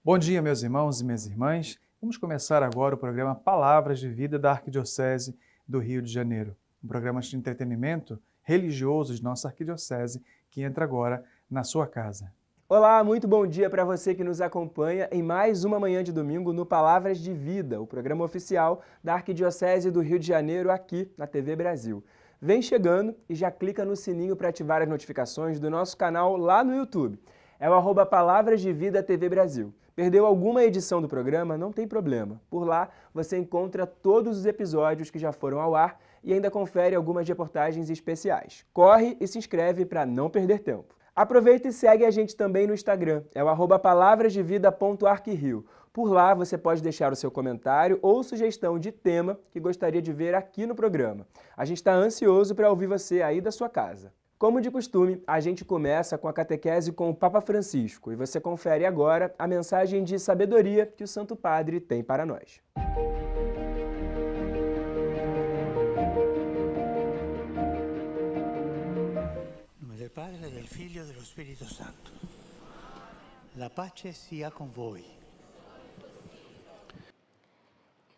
Bom dia, meus irmãos e minhas irmãs. Vamos começar agora o programa Palavras de Vida da Arquidiocese do Rio de Janeiro. Um programa de entretenimento religioso de nossa arquidiocese que entra agora na sua casa. Olá, muito bom dia para você que nos acompanha em mais uma manhã de domingo no Palavras de Vida, o programa oficial da Arquidiocese do Rio de Janeiro aqui na TV Brasil. Vem chegando e já clica no sininho para ativar as notificações do nosso canal lá no YouTube. É o @Palavras de Vida TV Brasil. Perdeu alguma edição do programa? Não tem problema. Por lá você encontra todos os episódios que já foram ao ar e ainda confere algumas reportagens especiais. Corre e se inscreve para não perder tempo. Aproveita e segue a gente também no Instagram, é o @palavrasdevida.arquirio. Por lá você pode deixar o seu comentário ou sugestão de tema que gostaria de ver aqui no programa. A gente está ansioso para ouvir você aí da sua casa. Como de costume, a gente começa com a catequese com o Papa Francisco e você confere agora a mensagem de sabedoria que o Santo Padre tem para nós. Del Padre, del Figlio e dello Spirito Santo. La pace sia con voi.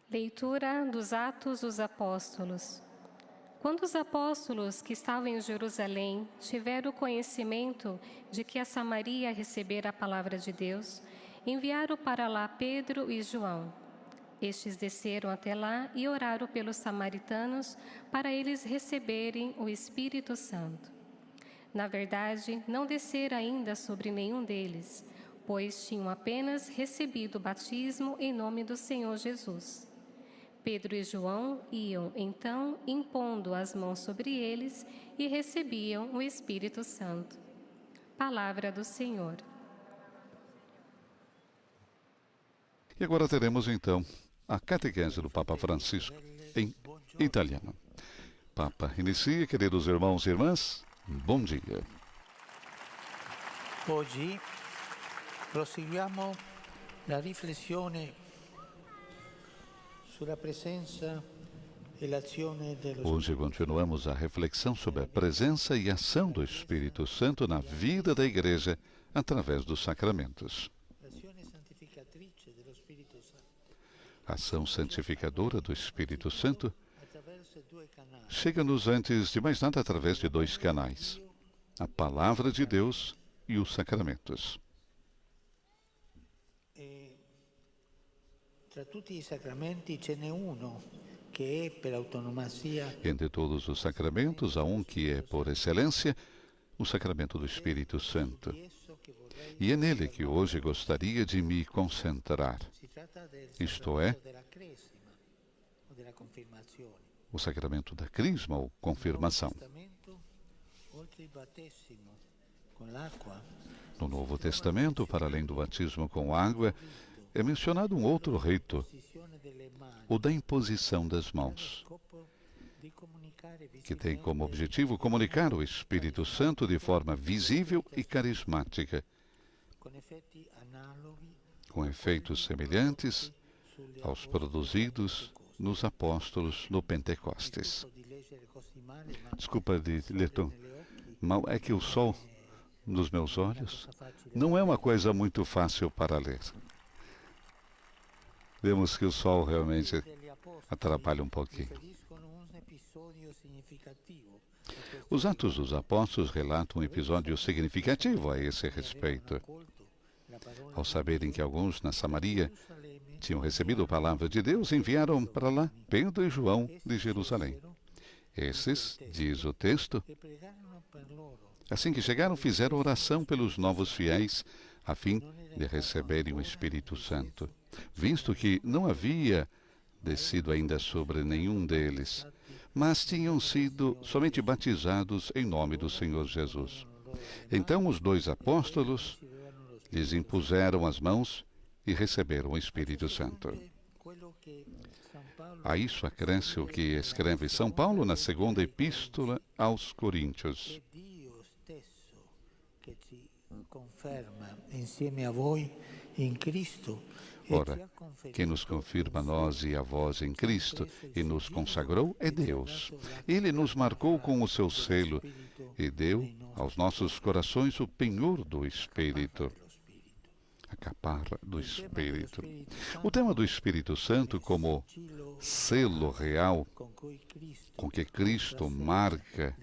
Leitura dos Atos dos Apóstolos. Quando os apóstolos que estavam em Jerusalém tiveram conhecimento de que a Samaria recebera a palavra de Deus, enviaram para lá Pedro e João. Estes desceram até lá e oraram pelos samaritanos para eles receberem o Espírito Santo. Na verdade, não descera ainda sobre nenhum deles, pois tinham apenas recebido o batismo em nome do Senhor Jesus. Pedro e João iam, então, impondo as mãos sobre eles e recebiam o Espírito Santo. Palavra do Senhor. E agora teremos, então, a catequese do Papa Francisco em italiano. Papa inicia, queridos irmãos e irmãs. Bom dia. Oggi proseguiamo la riflessione sulla presenza e l'azione dello Hoje continuamos a reflexão sobre a presença e ação do Espírito Santo na vida da Igreja através dos sacramentos. l'azione santificatrice dello Spirito Santo A ação santificadora do Espírito Santo attraverso due canali. chega-nos antes de mais nada através de dois canais: a Palavra de Deus e os sacramentos. E tra tutti i sacramenti ce n'è uno che è per autonomia Entre todos os sacramentos, há um que é, por excelência, o sacramento do Espírito Santo. di esso che vorrei. E é nele que hoje gostaria de me concentrar. Si tratta del Isto é, sacramento della cresima o della confermazione. o sacramento da crisma ou confirmação. Testamento, oltre il battesimo con l'acqua, No Novo Testamento, para além do batismo com água, é mencionado um outro rito, posizione delle mani, o da imposição das mãos, scopo di comunicare que tem visibilmente como objetivo comunicar o Espírito Santo de forma visível e carismática, con effetti analoghi com efeitos semelhantes sugli aos produzidos nos apóstolos no Pentecostes. di leggere così male, ma Desculpa de ler tão negli occhi mal, é que o sol nos meus olhos não é uma coisa muito fácil para ler. Vemos que o sol realmente degli apostoli atrapalha um pouquinho. riferiscono un episodio significativo Os Atos dos Apóstolos relatam um episódio significativo a esse respeito. colto la parola Ao saberem que alguns na Samaria Gerusalemme tinham recebido a palavra de Deus, enviaram para lá Pedro e João de Jerusalém. Esses, diz o texto, e pregarono per loro. assim que chegaram, fizeram oração pelos novos fiéis, a fim de receberem o Espírito Santo, visto que não havia descido ainda sobre nenhum deles, mas tinham sido somente batizados em nome do Senhor Jesus. Então os dois apóstolos lhes impuseram as mãos e receberam o Espírito Santo. Quello che San Paolo A isso acresce o que escreve São Paulo na segunda epístola aos Coríntios. è Dio stesso che ci conferma insieme a voi in Cristo e ci Ora, ha conferito quem nos confirma a nós e a vós em Cristo e nos consagrou é Deus. Ele nos marcou com o seu selo e deu aos nossos corações o penhor do Espírito. A caparra do Espírito. O tema do Espírito Santo como selo real com que Cristo marca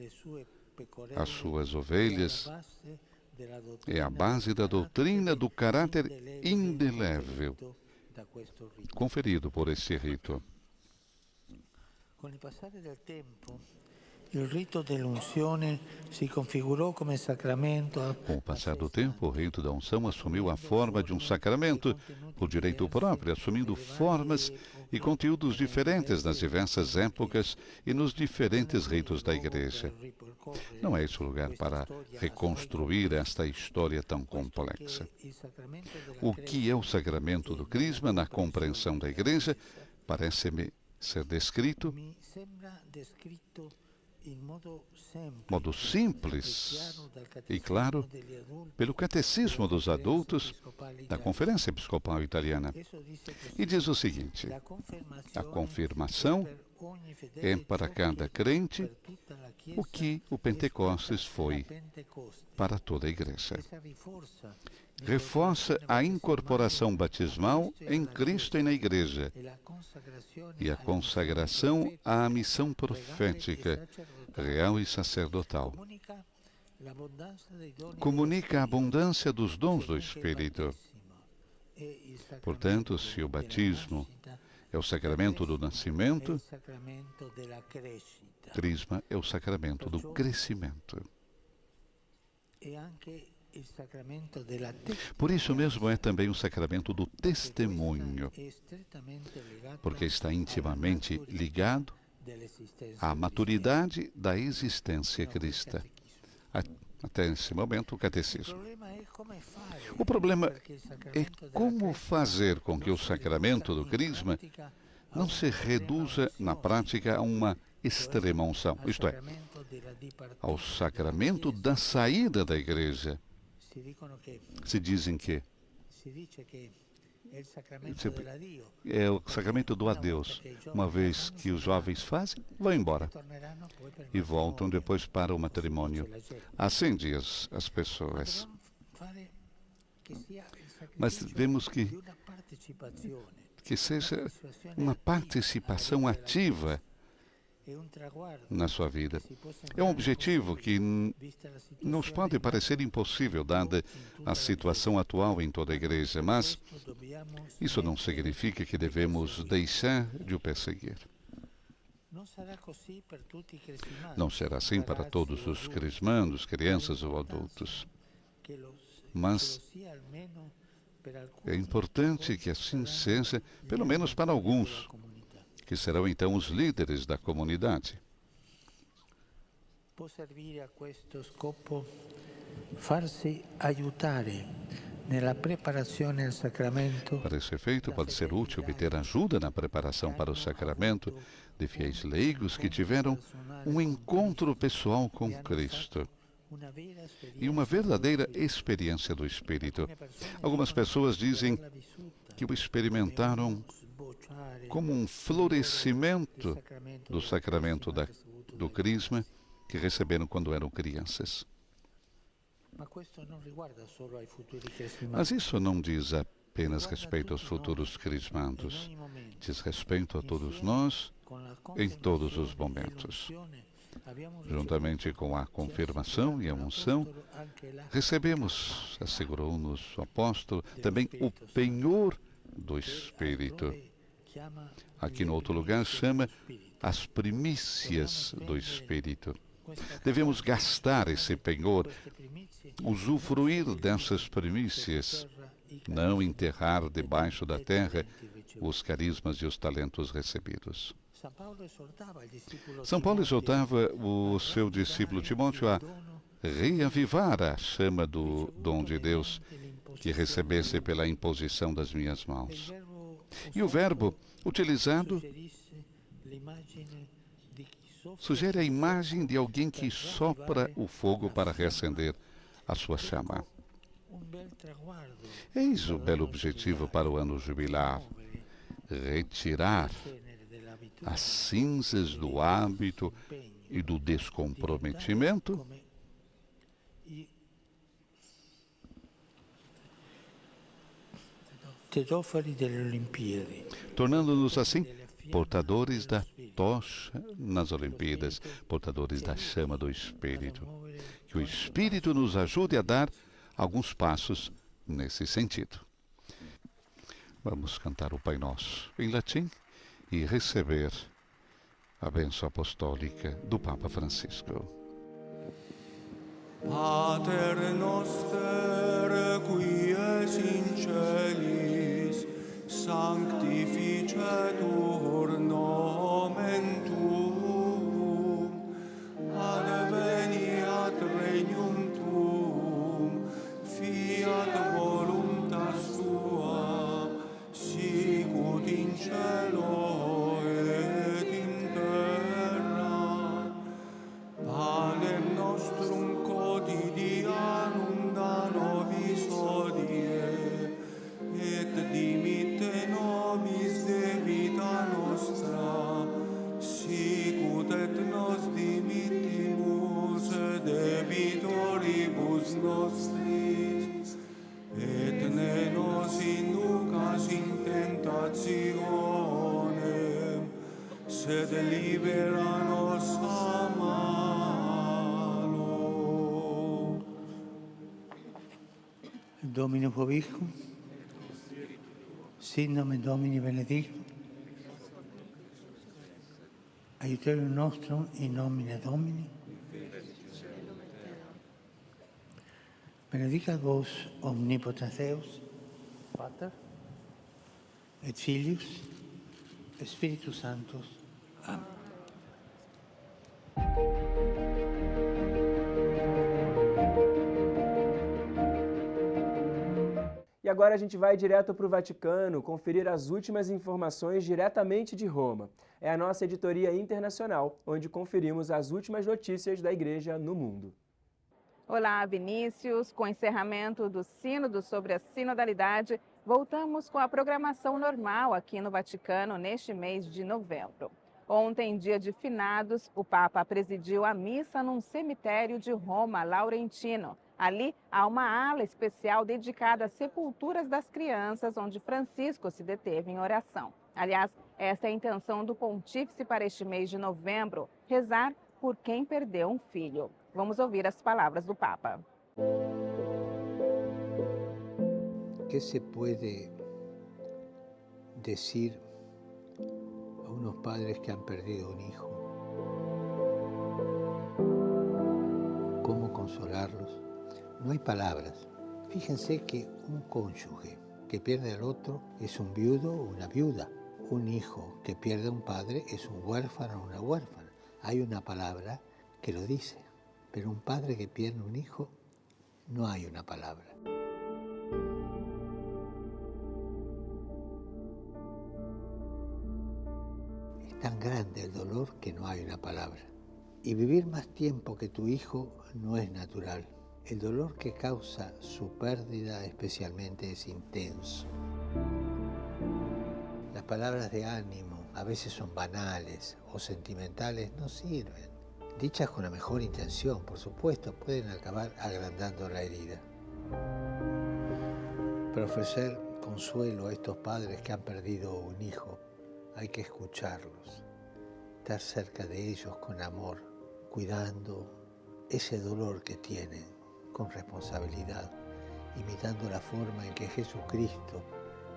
as suas ovelhas é a base da doutrina do caráter indelével conferido por este rito. Com o passar do tempo, o rito dell'unzione si configurò come sacramento. Com o passar do tempo, o rito da unção assumiu a forma de um sacramento por direito próprio, assumindo formas e conteúdos diferentes nas diversas épocas e nos diferentes ritos da Igreja. Não é esse o lugar para reconstruir esta história tão complexa. O que é o sacramento do Crisma na compreensão da Igreja parece-me ser descrito modo simples e claro pelo Catecismo dos Adultos da Conferência Episcopal Italiana. E diz o seguinte: a confirmação é para cada crente o que o Pentecostes foi para toda a Igreja. Reforça a incorporação batismal em Cristo e na Igreja e a consagração à missão profética, real e sacerdotal. Comunica a abundância dos dons do Espírito. Portanto, se o batismo é o sacramento do nascimento, Crisma é o sacramento do crescimento. Por isso mesmo é também o sacramento do testemunho, porque está intimamente ligado à maturidade da existência cristã. Até esse momento, o catecismo. O problema é como fazer com que o sacramento do Crisma não se reduza na prática a uma extrema unção, isto é, ao sacramento da saída da Igreja. Se dizem que é o sacramento do adeus. Uma vez que os jovens fazem, vão embora e voltam depois para o matrimônio. Assim diz as pessoas. Mas vemos que seja uma participação ativa na sua vida. É um objetivo que nos pode parecer impossível, dada a situação atual em toda a Igreja, mas isso não significa que devemos deixar de o perseguir. Não será assim para todos os crismandos, crianças ou adultos, mas é importante que assim seja, pelo menos para alguns, que serão então os líderes da comunidade. Può servire a questo scopo farsi aiutare nella preparazione al sacramento. Para esse efeito, pode ser útil obter ajuda na preparação para o sacramento de fiéis leigos que tiveram um encontro pessoal com Cristo e uma verdadeira experiência do Espírito. Algumas pessoas dizem que o experimentaram como um florescimento do sacramento do Crisma que receberam quando eram crianças. Mas isso não diz apenas respeito aos futuros crismandos, diz respeito a todos nós em todos os momentos. Juntamente com a confirmação e a unção, recebemos, assegurou-nos o apóstolo, também o penhor do Espírito. Aqui no outro lugar chama as primícias do Espírito. Devemos gastar esse penhor, usufruir dessas primícias, não enterrar debaixo da terra os carismas e os talentos recebidos. São Paulo exortava o seu discípulo Timóteo a reavivar a chama do dom de Deus que recebesse pela imposição das minhas mãos. E o verbo utilizado sugere a imagem de alguém que sopra o fogo para reacender a sua chama. Eis o belo objetivo para o ano jubilar: retirar as cinzas do hábito e do descomprometimento tetofori delle Olimpiadi. tornando-nos assim portadores da tocha nas Olimpíadas, portadores da chama do Espírito. Que o Espírito nos ajude a dar alguns passos nesse sentido. Vamos cantar o Pai Nosso em latim e receber a bênção apostólica do Papa Francisco. Pater noster, qui es in celis, sanctificetur nomen tuum, adveniat regnum tuum, fiat voluntas tua, sicut in cielo et in terra. Panem nostrum quotidianum da nobis hodie, et dimitte nobis debita nostra, sicut et nos dimittimus debitoribus nostris, et ne nos inducas in tentationem, sed libera nos a malo. Domino vobiscum, sit nomen Domini benedictum, aiuterium nostrum in nomine Domini. Benedicat vos omnipotens Deus, Pater, et Filius, et Spiritus Sanctus. Amém. E agora a gente vai direto para o Vaticano conferir as últimas informações diretamente de Roma. É a nossa editoria internacional, onde conferimos as últimas notícias da Igreja no mundo. Olá, Vinícius. Com o encerramento do Sínodo sobre a Sinodalidade, voltamos com a programação normal aqui no Vaticano neste mês de novembro. Ontem, dia de finados, o Papa presidiu a missa num cemitério de Roma, Laurentino. Ali há uma ala especial dedicada às sepulturas das crianças, onde Francisco se deteve em oração. Aliás, essa é a intenção do pontífice para este mês de novembro, rezar por quem perdeu um filho. Vamos ouvir as palavras do Papa. ¿Qué se puede decir a unos padres que han perdido un hijo? ¿Cómo consolarlos? No hay palabras. Fíjense que un cónyuge que pierde al otro es un viudo o una viuda. Un hijo que pierde a un padre es un huérfano o una huérfana. Hay una palabra que lo dice, pero un padre que pierde un hijo, no hay una palabra. Es tan grande el dolor que no hay una palabra. Y vivir más tiempo que tu hijo no es natural. El dolor que causa su pérdida especialmente es intenso. Las palabras de ánimo a veces son banales o sentimentales, no sirven. Dichas con la mejor intención, por supuesto, pueden acabar agrandando la herida. Para ofrecer consuelo a estos padres que han perdido un hijo, hay que escucharlos, estar cerca de ellos con amor, cuidando ese dolor que tienen con responsabilidad, imitando la forma en que Jesucristo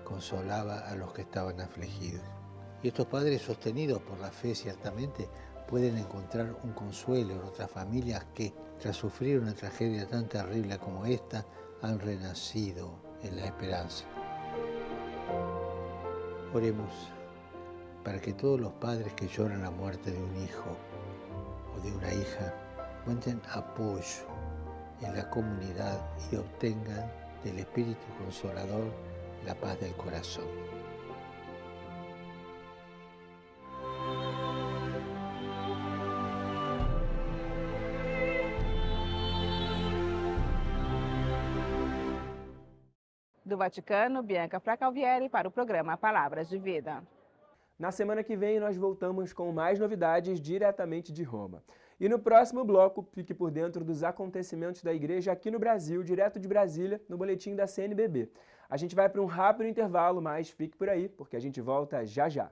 consolaba a los que estaban afligidos. Y estos padres, sostenidos por la fe, ciertamente pueden encontrar un consuelo en otras familias que, tras sufrir una tragedia tan terrible como esta, han renacido en la esperanza. Oremos para que todos los padres que lloran la muerte de un hijo o de una hija encuentren apoyo en la comunidad y obtengan del Espíritu Consolador la paz del corazón. Do Vaticano, Bianca Fracalvieri para o programa Palavras de Vida. Na semana que vem, nós voltamos com mais novidades diretamente de Roma. E no próximo bloco, fique por dentro dos acontecimentos da Igreja aqui no Brasil, direto de Brasília, no boletim da CNBB. A gente vai para um rápido intervalo, mas fique por aí, porque a gente volta já já.